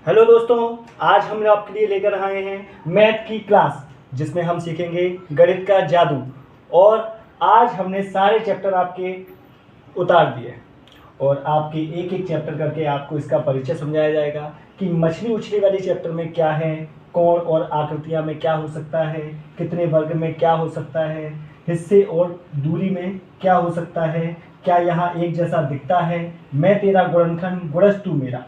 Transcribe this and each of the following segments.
Hello दोस्तों, आज हम आपके लिए लेकर आए हैं मैथ की क्लास जिसमें हम सीखेंगे गणित का जादू। और आज हमने सारे चैप्टर आपके उतार दिए और आपके एक एक चैप्टर करके आपको इसका परिचय समझाया जाएगा कि मछली उछली वाली चैप्टर में क्या है, कोण और आकृतियाँ में क्या हो सकता है, कितने वर्ग में क्या हो सकता है, हिस्से और दूरी में क्या हो सकता है, क्या यहाँ एक जैसा दिखता है, मैं तेरा गुणनखंड गुणज तू मेरा।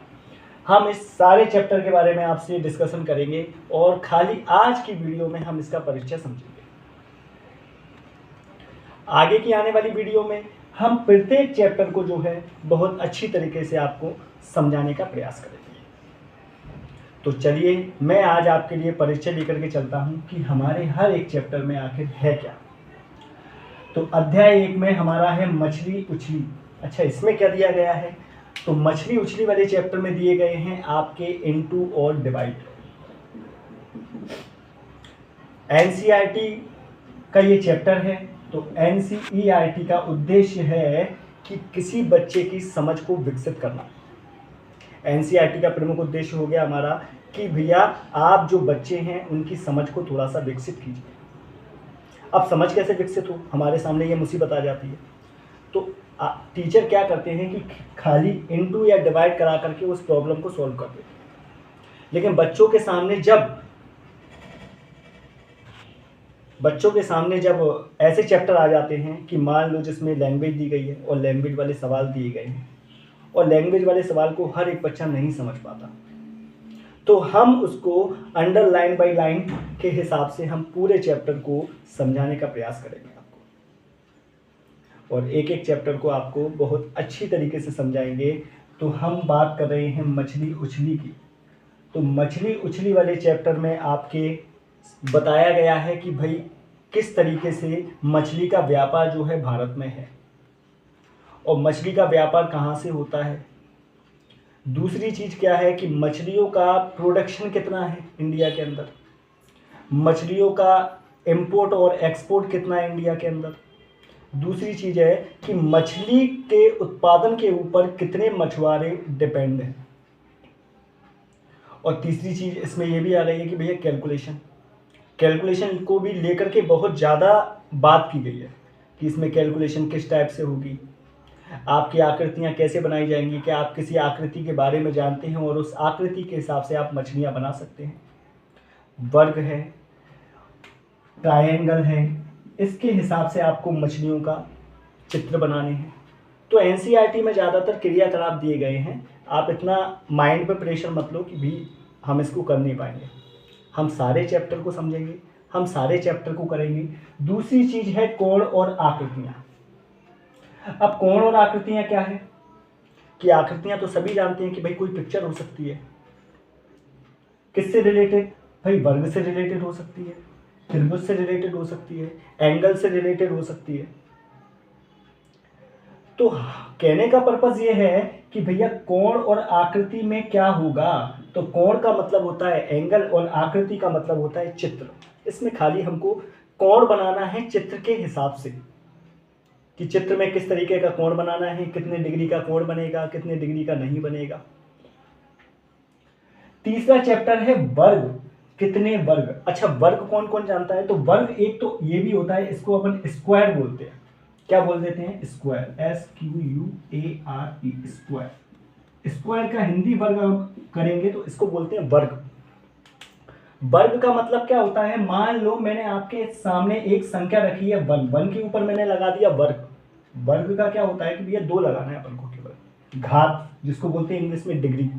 हम इस सारे चैप्टर के बारे में आपसे डिस्कशन करेंगे और खाली आज की वीडियो में हम इसका परिचय समझेंगे। आगे की आने वाली वीडियो में हम प्रत्येक चैप्टर को जो है बहुत अच्छी तरीके से आपको समझाने का प्रयास करेंगे। तो चलिए मैं आज आपके लिए परिचय लेकर के चलता हूं कि हमारे हर एक चैप्टर में आखिर है क्या। तो अध्याय 1 में हमारा है मछली उछली। अच्छा, इसमें क्या दिया गया है? तो मछली उछली वाले चैप्टर में दिए गए हैं आपके इनटू और डिवाइड। एनसीईआरटी का ये चैप्टर है। तो एनसीईआरटी का उद्देश्य है कि किसी बच्चे की समझ को विकसित करना। एनसीईआरटी का प्रमुख उद्देश्य हो गया हमारा कि भैया आप जो बच्चे हैं उनकी समझ को थोड़ा सा विकसित कीजिए। अब समझ कैसे विकसित हो, हमारे सामने ये मुसीबत आ जाती है। तो टीचर क्या करते हैं कि खाली इनटू या डिवाइड करा करके उस प्रॉब्लम को सॉल्व कर देते हैं। लेकिन बच्चों के सामने जब ऐसे चैप्टर आ जाते हैं कि मान लो जिसमें लैंग्वेज दी गई है और लैंग्वेज वाले सवाल दिए गए हैं और लैंग्वेज वाले सवाल को हर एक बच्चा नहीं समझ पाता, तो हम उसको अंडर लाइन बाई लाइन के हिसाब से हम पूरे चैप्टर को समझाने का प्रयास करेंगे और एक एक चैप्टर को आपको बहुत अच्छी तरीके से समझाएंगे। तो हम बात कर रहे हैं मछली उछली की। तो मछली उछली वाले चैप्टर में आपके बताया गया है कि भाई किस तरीके से मछली का व्यापार जो है भारत में है और मछली का व्यापार कहाँ से होता है। दूसरी चीज़ क्या है कि मछलियों का प्रोडक्शन कितना है इंडिया के अंदर, मछलियों का इंपोर्ट और एक्सपोर्ट कितना है इंडिया के अंदर। दूसरी चीज़ है कि मछली के उत्पादन के ऊपर कितने मछुआरे डिपेंड हैं। और तीसरी चीज़ इसमें यह भी आ रही है कि भैया कैलकुलेशन को भी लेकर के बहुत ज़्यादा बात की गई है कि इसमें कैलकुलेशन किस टाइप से होगी, आपकी आकृतियाँ कैसे बनाई जाएंगी, क्या आप किसी आकृति के बारे में जानते हैं और उस आकृति के हिसाब से आप मछलियाँ बना सकते हैं। वर्ग है, ट्रायंगल है, इसके हिसाब से आपको मछलियों का चित्र बनाने हैं। तो एनसीईआरटी में ज़्यादातर क्रियाकलाप दिए गए हैं। आप इतना माइंड पे प्रेशर मत लो कि भी हम इसको कर नहीं पाएंगे। हम सारे चैप्टर को समझेंगे, हम सारे चैप्टर को करेंगे। दूसरी चीज़ है कोण और आकृतियाँ। अब कोण और आकृतियाँ क्या है कि आकृतियाँ तो सभी जानते हैं कि भाई कोई पिक्चर हो सकती है, किससे रिलेटेड, भाई वर्ग से रिलेटेड हो सकती है, त्रिभुज से रिलेटेड हो सकती है, एंगल से रिलेटेड हो सकती है। तो कहने का पर्पस ये है कि भैया कोण और आकृति में क्या होगा। तो कोण का मतलब होता है एंगल और आकृति का मतलब होता है चित्र। इसमें खाली हमको कोण बनाना है चित्र के हिसाब से कि चित्र में किस तरीके का कोण बनाना है, कितने डिग्री का कोण बनेगा, कितने डिग्री का नहीं बनेगा। तीसरा चैप्टर है वर्ग, कितने वर्ग। अच्छा, वर्ग कौन कौन जानता है? तो वर्ग एक तो ये भी होता है, इसको अपन स्क्वायर बोलते हैं। क्या बोल देते हैं? Square, SQUARE, square. स्क्वायर का हिंदी वर्ग हम करेंगे तो इसको बोलते हैं वर्ग। वर्ग का मतलब क्या होता है? मान लो मैंने आपके सामने एक संख्या रखी है 1, 1 के ऊपर मैंने लगा दिया वर्ग। वर्ग का क्या होता है कि भैया 2 लगाना है अपन को केवल। घात जिसको बोलते हैं इंग्लिश में डिग्री,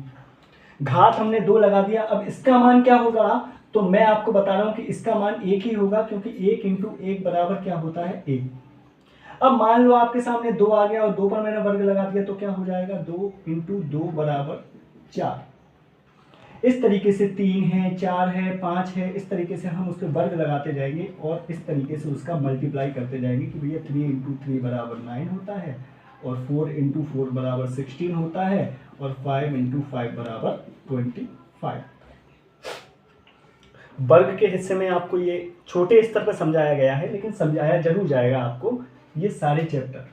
घात हमने 2 लगा दिया। अब इसका मान क्या होगा? तो मैं आपको बता रहा हूं कि इसका मान 1 ही होगा, क्योंकि 1 × 1 बराबर क्या होता है? 1। अब मान लो आपके सामने 2 आ गया और 2 पर मैंने वर्ग लगा दिया तो क्या हो जाएगा? 2 × 2 बराबर 4। इस तरीके से 3 है, 4 है, 5 है, इस तरीके से हम उस पर वर्ग लगाते जाएंगे और इस तरीके से उसका मल्टीप्लाई करते जाएंगे कि भैया 3 × 3 बराबर 9 होता है और 4 × 4 बराबर 16 होता है और 5 × 5 बराबर 25। वर्ग के हिस्से में आपको ये छोटे स्तर पर समझाया गया है, लेकिन समझाया जरूर जाएगा आपको ये सारे चैप्टर।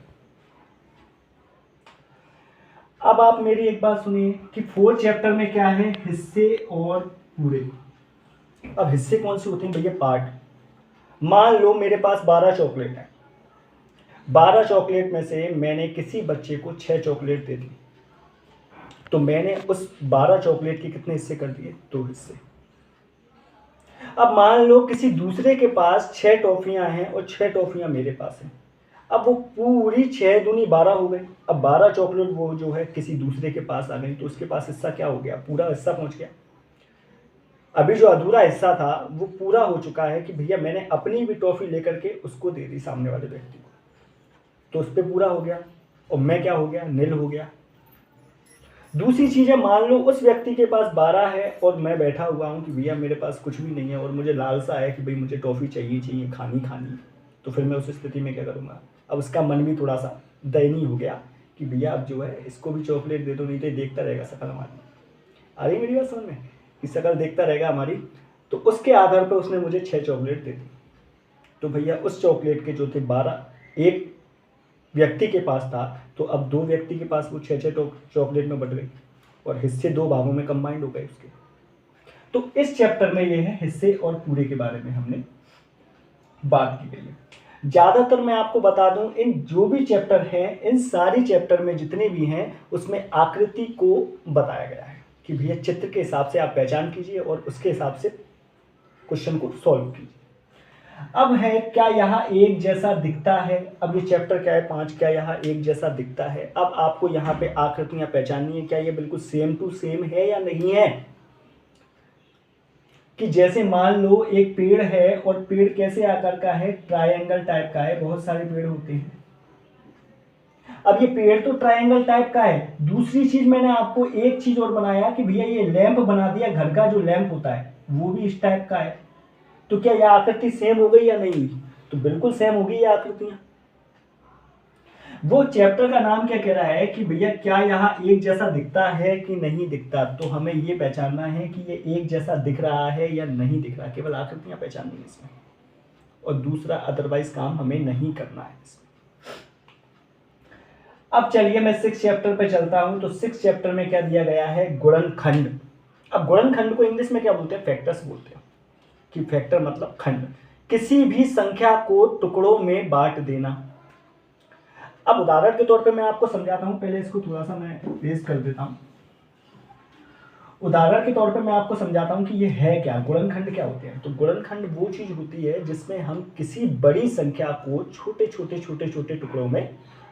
अब आप मेरी एक बात सुनिए कि 4th चैप्टर में क्या है, हिस्से और पूरे। अब हिस्से कौन से होते हैं भैया, पार्ट। मान लो मेरे पास 12 चॉकलेट है, 12 चॉकलेट में से मैंने किसी बच्चे को 6 चॉकलेट दे दी, तो मैंने उस 12 चॉकलेट के कितने हिस्से कर दिए, 2 हिस्से। अब मान लो किसी दूसरे के पास 6 टॉफियां हैं और 6 टॉफियां मेरे पास हैं। अब वो पूरी 6 दूनी 12 हो गई। अब 12 चॉकलेट वो जो है किसी दूसरे के पास आ गई, तो उसके पास हिस्सा क्या हो गया, पूरा हिस्सा पहुंच गया। अभी जो अधूरा हिस्सा था वो पूरा हो चुका है कि भैया मैंने अपनी भी टॉफी लेकर के उसको दे दी सामने वाले व्यक्ति को, तो उस पर पूरा हो गया और मैं क्या हो गया, निल हो गया। दूसरी चीज है, मान लो उस व्यक्ति के पास 12 है और मैं बैठा हुआ हूँ कि भैया मेरे पास कुछ भी नहीं है और मुझे लालसा है कि भाई मुझे टॉफी चाहिए चाहिए, खानी खानी। तो फिर मैं उस स्थिति में क्या करूँगा, अब उसका मन भी थोड़ा सा दयनीय हो गया कि भैया अब जो है इसको भी चॉकलेट दे दो, नहीं तो ये देखता रहेगा शकल हमारी। आ रही मेरी बात समझ में, कि शकल देखता रहेगा हमारी। तो उसके आधार पर उसने मुझे 6 चॉकलेट दे दी। तो भैया उस चॉकलेट के जो थे 12 एक व्यक्ति के पास था, तो अब 2 व्यक्ति के पास वो 6 चॉकलेट में बट गई और हिस्से 2 भागों में कंबाइंड हो गए उसके। तो इस चैप्टर में ये है हिस्से और पूरे के बारे में हमने बात की गई है। ज्यादातर मैं आपको बता दूं, इन जो भी चैप्टर हैं, इन सारी चैप्टर में जितने भी हैं उसमें आकृति को बताया गया है कि भैया चित्र के हिसाब से आप पहचान कीजिए और उसके हिसाब से क्वेश्चन को सॉल्व कीजिए। अब है क्या यहाँ एक जैसा दिखता है, अब ये चैप्टर क्या है 5, क्या यहाँ एक जैसा दिखता है। अब आपको यहाँ पे आकृतियां पहचाननी है, क्या ये बिल्कुल सेम टू सेम है या नहीं है। कि जैसे मान लो एक पेड़ है और पेड़ कैसे आकार का है, ट्रायंगल टाइप का है, बहुत सारे पेड़ होते हैं। अब ये पेड़ तो ट्रायंगल टाइप का है। दूसरी चीज मैंने आपको एक चीज और बनाया कि भैया ये लैंप बना दिया, घर का जो लैंप होता है वो भी इस टाइप का है। तो क्या यह आकृति सेम हो गई या नहीं हुई, तो बिल्कुल सेम होगी ये आकृतियां। वो चैप्टर का नाम क्या कह रहा है कि भैया क्या यहाँ एक जैसा दिखता है कि नहीं दिखता। तो हमें ये पहचानना है कि ये एक जैसा दिख रहा है या नहीं दिख रहा, केवल आकृतियां पहचाननी है इसमें, और दूसरा अदरवाइज काम हमें नहीं करना है इसमें। अब चलिए मैं 6 चैप्टर पे चलता हूं। तो 6 चैप्टर में क्या दिया गया है, गुणनखंड। अब गुणनखंड को इंग्लिश में क्या बोलते हैं, फैक्टर्स बोलते हैं। कि फैक्टर मतलब खंड, किसी भी संख्या को टुकड़ों में बांट देना। अब उदाहरण के तौर पे मैं आपको समझाता हूं, पहले इसको थोड़ा सा मैं तेज कर देता हूं। उदाहरण के तौर पे मैं आपको समझाता हूं कि ये है क्या, गुणनखंड क्या होते हैं। तो गुणनखंड वो चीज होती है जिसमें हम किसी बड़ी संख्या को छोटे छोटे छोटे छोटे टुकड़ों में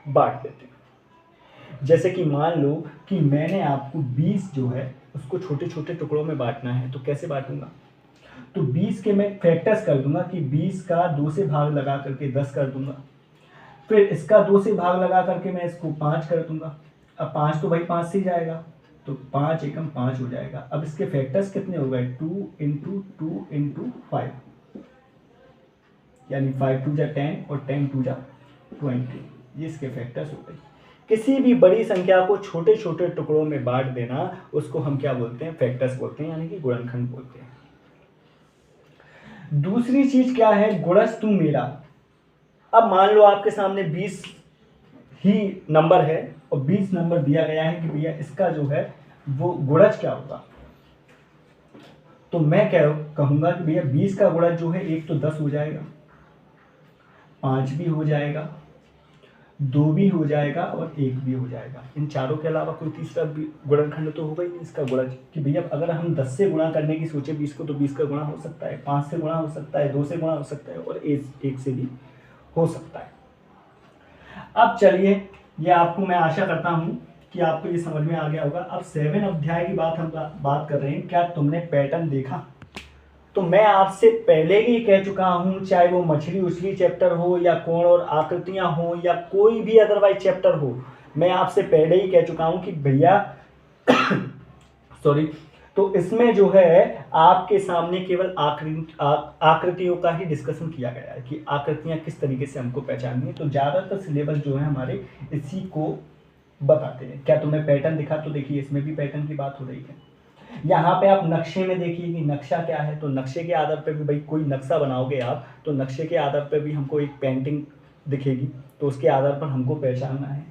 बांट देते हैं। जैसे कि मान लो कि मैंने आपको 20 जो है उसको छोटे छोटे टुकड़ों में बांटना है, तो कैसे बांटूंगा, तो 20 के मैं फैक्टर्स कर दूंगा कि 20 का 2 से भाग लगा करके 10 कर दूंगा, फिर इसका 2 से भाग लगा करके मैं इसको 5 कर दूंगा। अब 5 तो भाई 5 से ही जाएगा, तो 5 एकम 5 हो जाएगा। अब इसके फैक्टर्स कितने हो गए, 2 इंटू 2 इंटू 5, यानी 5 2 जा 10 और 10 2 जा 20, ये इसके फैक्टर्स हो गए। किसी भी बड़ी संख्या को छोटे छोटे टुकड़ों में बांट देना, उसको हम क्या बोलते हैं, फैक्टर्स बोलते हैं, यानी कि गुणनखंड बोलते हैं। दूसरी चीज क्या है, गुणज तू मेरा। अब मान लो आपके सामने 20 ही नंबर है और 20 नंबर दिया गया है कि भैया इसका जो है वो गुणज क्या होगा। तो मैं क्या कहूंगा कि भैया 20 का गुणज जो है, एक तो 10 हो जाएगा, 5 भी हो जाएगा, 2 भी हो जाएगा और 1 भी हो जाएगा। इन चारों के अलावा कोई तीसरा गुणनखंड तो होगा ही नहीं इसका गुणज। कि भैया अगर हम 10 से गुणा करने की सोचे 20 को, तो 20 का गुणा हो सकता है, 5 से गुणा हो सकता है, 2 से गुणा हो सकता है और 1 से भी हो सकता है। अब चलिए, ये आपको मैं आशा करता हूं कि आपको ये समझ में आ गया होगा। अब 7 अध्याय की बात हम बात कर रहे हैं, क्या तुमने पैटर्न देखा। तो मैं आपसे पहले ही कह चुका हूं, चाहे वो मछली उछली चैप्टर हो या कोण और आकृतियां हो या कोई भी अदरवाइज चैप्टर हो, मैं आपसे पहले ही कह चुका हूं कि भैया सॉरी, तो इसमें जो है आपके सामने केवल आकृतियों का ही डिस्कशन किया गया है कि आकृतियां किस तरीके से हमको पहचाननी है। तो ज्यादातर सिलेबस जो है हमारे इसी को बताते हैं। क्या तुम्हें पैटर्न दिखा, तो देखिए इसमें भी पैटर्न की बात हो रही है। यहाँ पे आप नक्शे में देखिए कि नक्शा क्या है, तो नक्शे के आधार पर भी भाई कोई नक्शा बनाओगे आप, तो नक्शे के आधार पर भी हमको एक पेंटिंग दिखेगी, तो उसके आधार पर हमको पहचानना है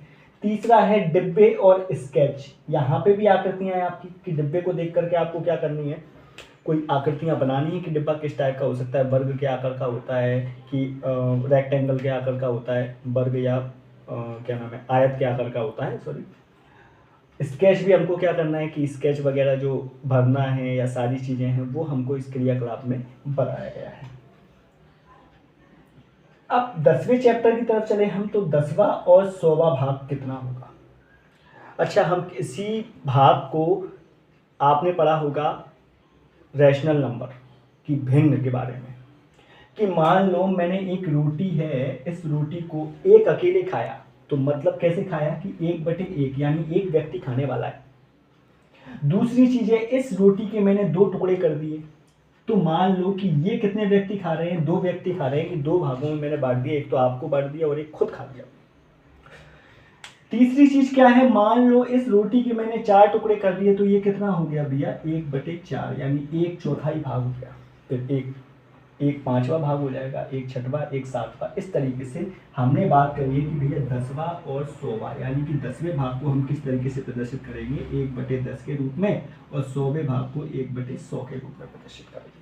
तीसरा है डिब्बे और स्केच। यहाँ पे भी आकृतियां हैं आपकी कि डिब्बे को देख करके आपको क्या करनी है, कोई आकृतियां बनानी है कि डिब्बा किस टाइप का हो सकता है, वर्ग के आकार का होता है कि रेक्टेंगल के आकार का होता है, वर्ग या क्या नाम है आयत के आकार का होता है, सॉरी। स्केच भी हमको क्या करना है कि स्केच वगैरह जो भरना है या सारी चीज़ें हैं वो हमको इस क्रियाकलाप में बताया गया है। अब 10वें चैप्टर की तरफ चले हम, तो 10वां और 100वां भाग कितना होगा। अच्छा, हम इसी भाग को आपने पढ़ा होगा रैशनल नंबर की भिन्न के बारे में, कि मान लो मैंने एक रोटी है, इस रोटी को एक अकेले खाया, तो मतलब कैसे खाया कि 1/1 यानी एक व्यक्ति खाने वाला है। दूसरी चीज है, इस रोटी के मैंने 2 टुकड़े कर दिए, तो मान लो कि ये कितने व्यक्ति खा रहे हैं, 2 व्यक्ति खा रहे हैं, कि 2 भागों में मैंने बांट दिया, एक तो आपको बांट दिया और एक खुद खा लिया। तीसरी चीज क्या है, मान लो इस रोटी के मैंने 4 टुकड़े कर दिए, तो ये कितना हो गया भैया 1/4 यानी 1/4 भाग हो गया। फिर एक 5वां भाग हो जाएगा, 1/6वां, 1/7वां। इस तरीके से हमने बात करी है कि भैया 10वां और 100वां यानी कि 10वें भाग को हम किस तरीके से प्रदर्शित करेंगे, 1/10 के रूप में, और 100वें भाग को 1/100 के रूप में प्रदर्शित करेंगे।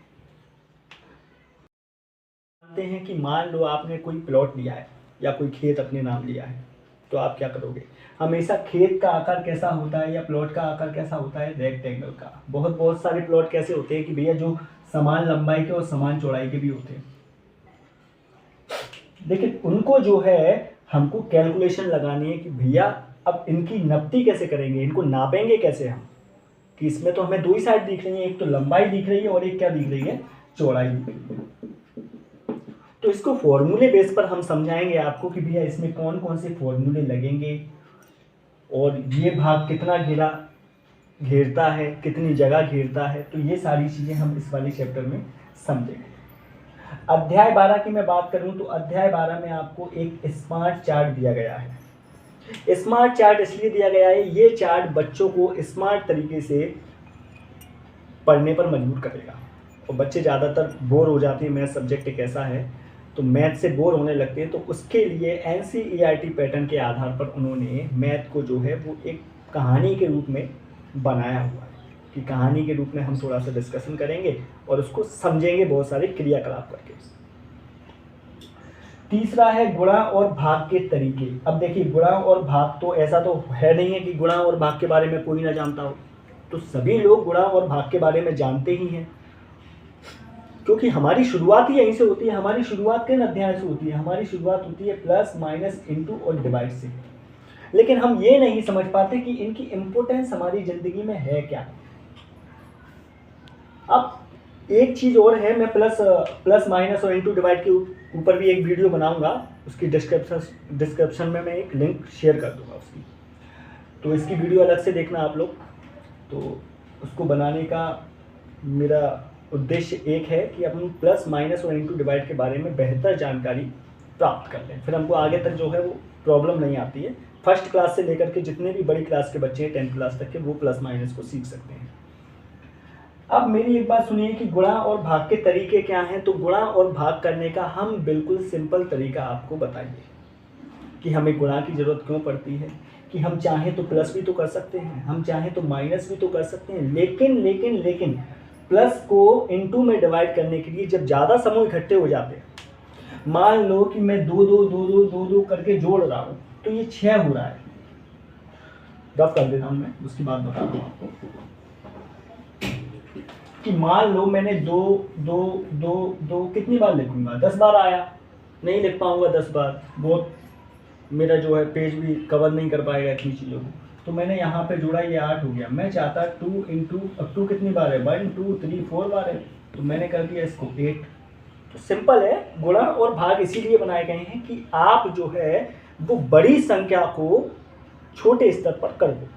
जानते हैं कि मान लो आपने कोई प्लॉट लिया है या कोई खेत अपने नाम लिया है, तो आप क्या करोगे, हमेशा खेत का आकार कैसा होता है या प्लॉट का आकार कैसा होता है, रेक्टेंगल का। बहुत सारे प्लॉट कैसे होते हैं कि भैया जो समान लंबाई के और समान चौड़ाई के भी होते हैं, लेकिन उनको जो है हमको कैलकुलेशन लगानी है कि भैया अब इनकी नपती कैसे करेंगे, इनको नापेंगे कैसे हम, कि इसमें तो हमें 2 ही साइड दिख रही है, एक तो लंबाई दिख रही है और एक क्या दिख रही है, चौड़ाई दिख रही है। तो इसको फॉर्मूले बेस पर हम समझाएंगे आपको कि भैया इसमें कौन कौन से फॉर्मूले लगेंगे और ये भाग कितना घेरता है, कितनी जगह घेरता है, तो ये सारी चीज़ें हम इस वाले चैप्टर में समझेंगे। अध्याय 12 की मैं बात करूं तो अध्याय 12 में आपको एक स्मार्ट चार्ट दिया गया है। स्मार्ट चार्ट इसलिए दिया गया है, ये चार्ट बच्चों को स्मार्ट तरीके से पढ़ने पर मजबूर करेगा। और बच्चे ज़्यादातर बोर हो जाते हैं, मैथ सब्जेक्ट एक ऐसा है, तो मैथ से बोर होने लगते हैं, तो उसके लिए NCERT पैटर्न के आधार पर उन्होंने मैथ को जो है वो एक कहानी के रूप में बनाया हुआ है, कि कहानी के रूप में हम थोड़ा सा डिस्कशन करेंगे और उसको समझेंगे बहुत सारे क्रियाकलाप करके। तीसरा है गुणा और भाग के तरीके। अब देखिए, गुणा और भाग तो ऐसा तो है नहीं है कि गुणा और भाग के बारे में कोई ना जानता हो, तो सभी लोग गुणा और भाग के बारे में जानते ही हैं, क्योंकि हमारी शुरुआत ही यहीं से होती है। हमारी शुरुआत किन अध्याय से होती है, हमारी शुरुआत होती है प्लस, माइनस, इंटू और डिवाइड से। लेकिन हम ये नहीं समझ पाते कि इनकी इंपोर्टेंस हमारी जिंदगी में है क्या। अब एक चीज और है, मैं प्लस माइनस और इंटू डिवाइड के ऊपर भी एक वीडियो बनाऊंगा, उसकी डिस्क्रिप्शन में मैं एक लिंक शेयर कर दूंगा उसकी, तो इसकी वीडियो अलग से देखना आप लोग। तो उसको बनाने का मेरा उद्देश्य एक है कि अपन प्लस, माइनस और इंटू डिवाइड के बारे में बेहतर जानकारी प्राप्त कर लें, फिर हमको आगे तक जो है वो प्रॉब्लम नहीं आती है। फर्स्ट क्लास से लेकर के जितने भी बड़ी क्लास के बच्चे हैं 10th क्लास तक के, वो प्लस माइनस को सीख सकते हैं। अब मेरी एक बात सुनिए कि गुणा और भाग के तरीके क्या हैं। तो गुणा और भाग करने का हम बिल्कुल सिंपल तरीका आपको बताएंगे कि हमें गुणा की जरूरत क्यों पड़ती है, कि हम चाहें तो प्लस भी तो कर सकते हैं, हम चाहें तो माइनस भी तो कर सकते हैं, लेकिन प्लस को इनटू में डिवाइड करने के लिए जब ज़्यादा समूह इकट्ठे हो जाते हैं, मान लो कि मैं 2 करके जोड़ रहा हूँ, तो ये 6 हो रहा है। रफ कर देता हूँ मैं, उसकी बात बता दूँ आपको कि मान लो मैंने 2 कितनी बार लिखूंगा, 10 बार आया, नहीं लिख पाऊंगा 10 बार, बहुत मेरा जो है पेज भी कवर नहीं कर पाएगा इतनी चीज़ों को। तो मैंने यहाँ पे जोड़ा, ये 8 हो गया। मैं चाहता 2 इंटू, अब 2 कितनी बार है, 1 2 3 4 बार है, तो मैंने कर दिया इसको 8। तो सिंपल है, गुणा और भाग इसीलिए बनाए गए हैं कि आप जो है वो बड़ी संख्या को छोटे स्तर पर कर दो।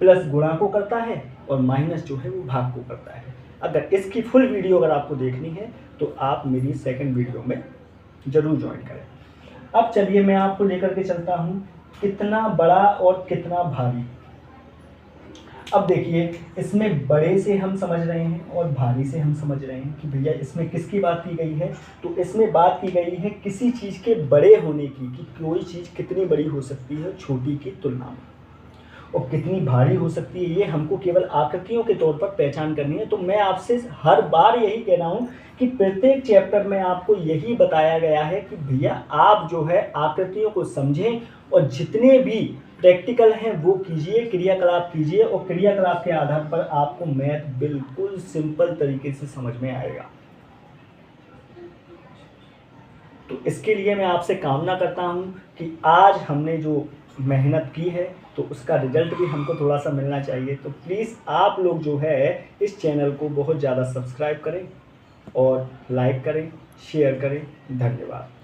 प्लस गुणा को करता है और माइनस जो है वो भाग को करता है। अगर इसकी फुल वीडियो अगर आपको देखनी है तो आप मेरी सेकंड वीडियो में जरूर ज्वाइन करें। अब चलिए मैं आपको लेकर के चलता हूँ कितना बड़ा और कितना भारी। अब देखिए, इसमें बड़े से हम समझ रहे हैं और भारी से हम समझ रहे हैं कि भैया इसमें किसकी बात की गई है। तो इसमें बात की गई है किसी चीज़ के बड़े होने की, कि कोई चीज़ कितनी बड़ी हो सकती है छोटी की तुलना में, और कितनी भारी हो सकती है, ये हमको केवल आकृतियों के तौर पर पहचान करनी है। तो मैं आपसे हर बार यही कह रहा हूँ कि प्रत्येक चैप्टर में आपको यही बताया गया है कि भैया आप जो है आकृतियों को समझें और जितने भी प्रैक्टिकल हैं वो कीजिए, क्रियाकलाप कीजिए, और क्रियाकलाप के आधार पर आपको मैथ बिल्कुल सिंपल तरीके से समझ में आएगा। तो इसके लिए मैं आपसे कामना करता हूँ कि आज हमने जो मेहनत की है तो उसका रिजल्ट भी हमको थोड़ा सा मिलना चाहिए। तो प्लीज़ आप लोग जो है इस चैनल को बहुत ज़्यादा सब्सक्राइब करें और लाइक करें, शेयर करें। धन्यवाद।